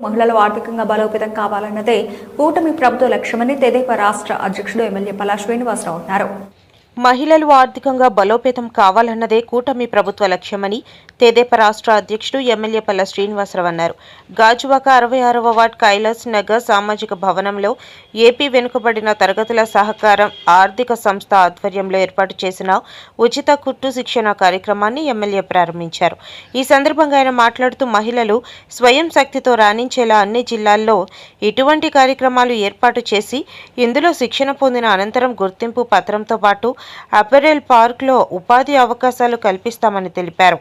మహిళలు ఆర్థికంగా బలోపేతం కావాలన్నదే కూటమి ప్రభుత్వ లక్ష్యమని తెదేపా రాష్ట్ర అధ్యక్షుడు ఎమ్మెల్యే పల్లా శ్రీనివాసరావు అన్నారు. మహిళలు ఆర్థికంగా బలోపేతం కావాలన్నదే కూటమి ప్రభుత్వ లక్ష్యమని తెదేపా రాష్ట్ర అధ్యక్షుడు ఎమ్మెల్యే పల్లా శ్రీనివాసరావు అన్నారు. గాజువాక 66వ వార్డ్ కైలాస్ నగర్ సామాజిక భవనంలో ఏపీ వెనుకబడిన తరగతుల సహకారం ఆర్థిక సంస్థ ఆధ్వర్యంలో ఏర్పాటు చేసిన ఉచిత కుట్టు శిక్షణ కార్యక్రమాన్ని ఎమ్మెల్యే ప్రారంభించారు. ఈ సందర్భంగా ఆయన మాట్లాడుతూ మహిళలు స్వయం శక్తితో రాణించేలా అన్ని జిల్లాల్లో ఇటువంటి కార్యక్రమాలు ఏర్పాటు చేసి ఇందులో శిక్షణ పొందిన అనంతరం గుర్తింపు పత్రంతో పాటు అపెరెల్ పార్క్లో ఉపాధి అవకాశాలు కల్పిస్తామని తెలిపారు.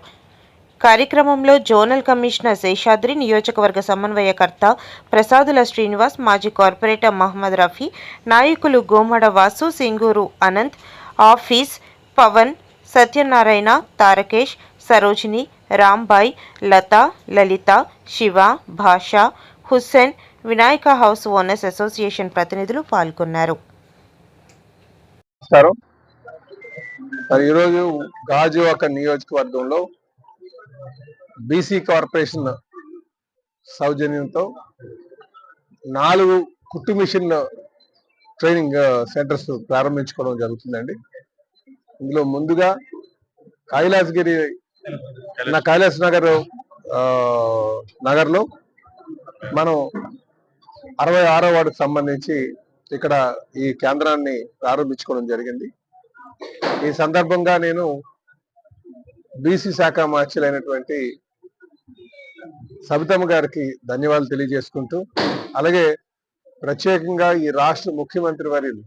కార్యక్రమంలో జోనల్ కమిషనర్ శేషాద్రి, నియోజకవర్గ సమన్వయకర్త ప్రసాదుల శ్రీనివాస్, మాజీ కార్పొరేటర్ మహమ్మద్ రఫీ, నాయకులు గోమడ వాసు, సింగూరు అనంత్, ఆఫీస్ పవన్, సత్యనారాయణ, తారకేష్, సరోజిని, రాంబాయ్, లత, లలిత, శివ, భాష, Hussain, Vinayaka house owners association ప్రతినిధులు పాల్గొన్నారు. ఈరోజు గాజువాక నియోజకవర్గంలో బీసీ కార్పొరేషన్ సౌజన్యంతో 4 కుట్టు మిషన్ ట్రైనింగ్ సెంటర్స్ ప్రారంభించుకోవడం జరుగుతుందండి. ఇందులో ముందుగా కైలాస్ నగర్లో మనం 66వ వార్డుకు సంబంధించి ఇక్కడ ఈ కేంద్రాన్ని ప్రారంభించుకోవడం జరిగింది. ఈ సందర్భంగా నేను బీసీ శాఖ మార్చులైనటువంటి సబితమ్మ గారికి ధన్యవాదాలు తెలియజేసుకుంటూ, అలాగే ప్రత్యేకంగా ఈ రాష్ట్ర ముఖ్యమంత్రి వర్యులు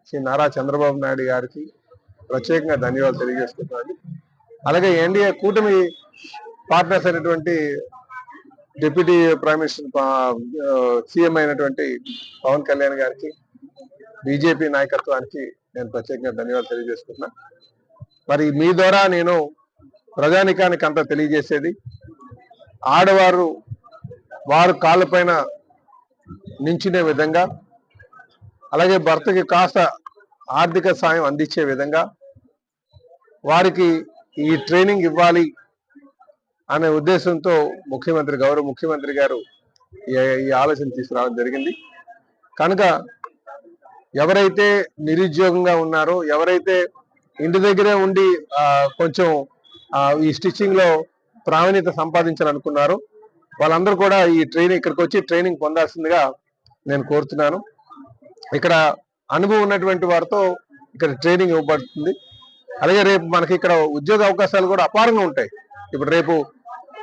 శ్రీ నారా చంద్రబాబు నాయుడు గారికి ప్రత్యేకంగా ధన్యవాదాలు తెలియజేసుకుంటున్నాను. అలాగే ఎన్డీఏ కూటమి పార్ట్నర్స్ అయినటువంటి డిప్యూటీ ప్రైమ్ మినిస్టర్ సీఎం అయినటువంటి పవన్ కళ్యాణ్ గారికి, బీజేపీ నాయకత్వానికి నేను ప్రత్యేకంగా ధన్యవాదాలు తెలియజేసుకుంటున్నా. మరి మీ ద్వారా నేను ప్రజానికానికి అంతా తెలియజేసేది, ఆడవారు వారు కాళ్ళపైన నించునే విధంగా, అలాగే భర్తకి కాస్త ఆర్థిక సాయం అందించే విధంగా వారికి ఈ ట్రైనింగ్ ఇవ్వాలి అనే ఉద్దేశంతో గౌరవ ముఖ్యమంత్రి గారు ఈ ఆలోచన తీసుకురావడం జరిగింది. కనుక ఎవరైతే నిరుద్యోగంగా ఉన్నారో, ఎవరైతే ఇంటి దగ్గరే ఉండి కొంచెం ఈ స్టిచ్చింగ్ లో ప్రావీణ్యత సంపాదించాలనుకున్నారో వాళ్ళందరూ కూడా ఈ ఇక్కడికి వచ్చి ట్రైనింగ్ పొందాల్సిందిగా నేను కోరుతున్నాను. ఇక్కడ అనుభవం ఉన్నటువంటి వారితో ఇక్కడ ట్రైనింగ్ ఇవ్వబడుతుంది. అలాగే రేపు మనకి ఇక్కడ ఉద్యోగ అవకాశాలు కూడా అపారంగా ఉంటాయి. ఇప్పుడు రేపు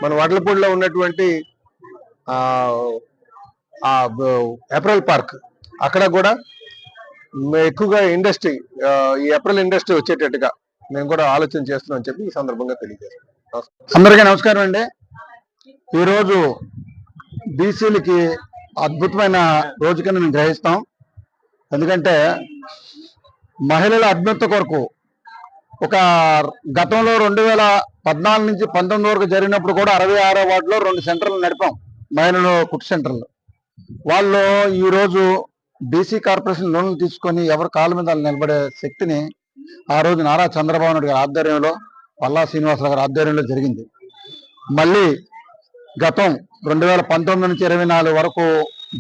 మన వడ్లపూడిలో ఉన్నటువంటి అపెరల్ పార్క్, అక్కడ కూడా ఎక్కువగా ఇండస్ట్రీ, ఈ అపెరల్ ఇండస్ట్రీ వచ్చేటట్టుగా మేము కూడా ఆలోచన చేస్తున్నాం చెప్పి ఈ సందర్భంగా తెలియజేస్తాం. అందరికీ నమస్కారం అండి. ఈరోజు బీసీలకి అద్భుతమైన రోజు కింద మేము గ్రహిస్తాం. ఎందుకంటే మహిళల అభ్యున్నత కొరకు ఒక గతంలో 2014 నుంచి 19 వరకు జరిగినప్పుడు కూడా 66వ వార్డులో 2 సెంటర్లు నడిపాం, మహిళలు కుట్టు సెంటర్లు. వాళ్ళు ఈరోజు బీసీ కార్పొరేషన్ లోన్లు తీసుకొని ఎవరి కాళ్ళ మీద నిలబడే శక్తిని ఆ రోజు నారా చంద్రబాబు నాయుడు గారి ఆధ్వర్యంలో, పల్లా శ్రీనివాసరావు గారి ఆధ్వర్యంలో జరిగింది. మళ్ళీ గతం 2019 నుంచి 24 వరకు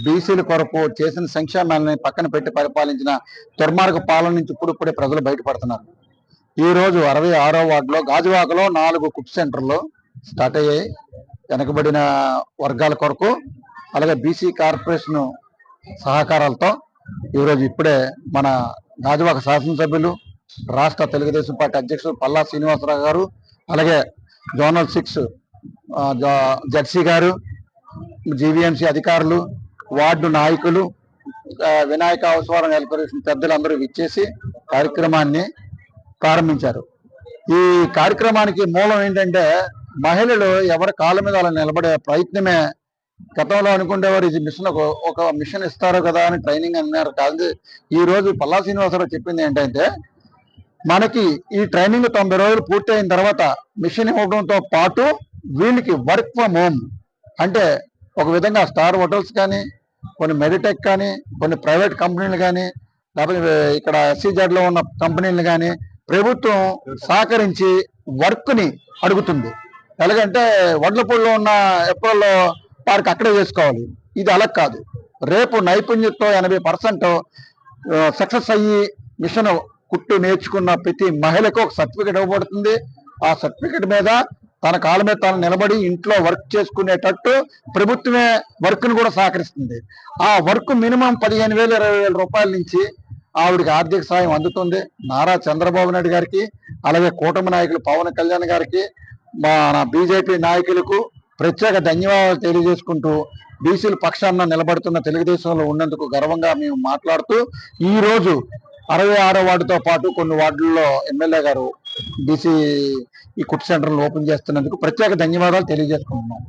బీసీల కొరకు చేసిన సంక్షేమాలని పక్కన పెట్టి పరిపాలించిన దుర్మార్గ పాలన నుంచి ఇప్పుడిప్పుడే ప్రజలు బయటపడుతున్నారు. ఈ రోజు 66వ వార్డులో గాజువాకలో 4 కుక్ సెంటర్లు స్టార్ట్ అయ్యాయి వెనకబడిన వర్గాల కొరకు. అలాగే బీసీ కార్పొరేషన్ సహకారాలతో ఈరోజు ఇప్పుడే మన గాజువాక శాసనసభ్యులు, రాష్ట్ర తెలుగుదేశం పార్టీ అధ్యక్షులు పల్లా శ్రీనివాసరావు గారు, అలాగే జోనల్ 6 జడ్సీ గారు, జీవీఎంసీ అధికారులు, వార్డు నాయకులు, వినాయక హౌస్ కార్పొరేషన్ పెద్దలందరూ విచ్చేసి కార్యక్రమాన్ని ప్రారంభించారు. ఈ కార్యక్రమానికి మూలం ఏంటంటే మహిళలు ఎవరి కాళ్ళ మీద అలా నిలబడే ప్రయత్నమే. గతంలో అనుకునేవారు ఇది మిషన్, ఒక మిషన్ ఇస్తారు కదా అని ట్రైనింగ్ అన్నారు. కాదు, ఈ రోజు పల్లా శ్రీనివాసరావు చెప్పింది ఏంటంటే మనకి ఈ ట్రైనింగ్ 90 రోజులు పూర్తి అయిన తర్వాత మిషన్ ఇవ్వడంతో పాటు వీళ్ళకి వర్క్ ఫ్రమ్ హోమ్, అంటే ఒక విధంగా స్టార్ హోటల్స్ కానీ, కొన్ని మెడిటెక్ కానీ, కొన్ని ప్రైవేట్ కంపెనీలు కానీ, లేకపోతే ఇక్కడ SEZ లో ఉన్న కంపెనీలు కానీ ప్రభుత్వం సహకరించి వర్క్ ని అడుగుతుంది. ఎలాగంటే వడ్లపూడిలో ఉన్న ఏప్రిల్లో వారికి అక్కడే చేసుకోవాలి. ఇది అలా కాదు. రేపు నైపుణ్యంతో 80% సక్సెస్ అయ్యి మిషన్ కుట్టు నేర్చుకున్న ప్రతి మహిళకు ఒక సర్టిఫికేట్ ఇవ్వబడుతుంది. ఆ సర్టిఫికేట్ మీద తన కాళ్ళ మీద తాను నిలబడి ఇంట్లో వర్క్ చేసుకునేటట్టు ప్రభుత్వమే వర్క్ ను కూడా సహకరిస్తుంది. ఆ వర్క్ మినిమం 15,000 20,000 రూపాయల నుంచి ఆవిడకి ఆర్థిక సాయం అందుతుంది. నారా చంద్రబాబు నాయుడు గారికి, అలాగే కూటమి నాయకులు పవన్ కళ్యాణ్ గారికి, మన బీజేపీ నాయకులకు ప్రత్యేక ధన్యవాదాలు తెలియజేసుకుంటూ బీసీల పక్షాన నిలబడుతున్న తెలుగుదేశంలో ఉన్నందుకు గర్వంగా మేము మాట్లాడుతూ, ఈ రోజు 66వ వార్డుతో పాటు కొన్ని వార్డుల్లో ఎమ్మెల్యే గారు బీసీ ఈ కుట్ సెంటర్లు ఓపెన్ చేస్తున్నందుకు ప్రత్యేక ధన్యవాదాలు తెలియజేసుకుంటున్నాం.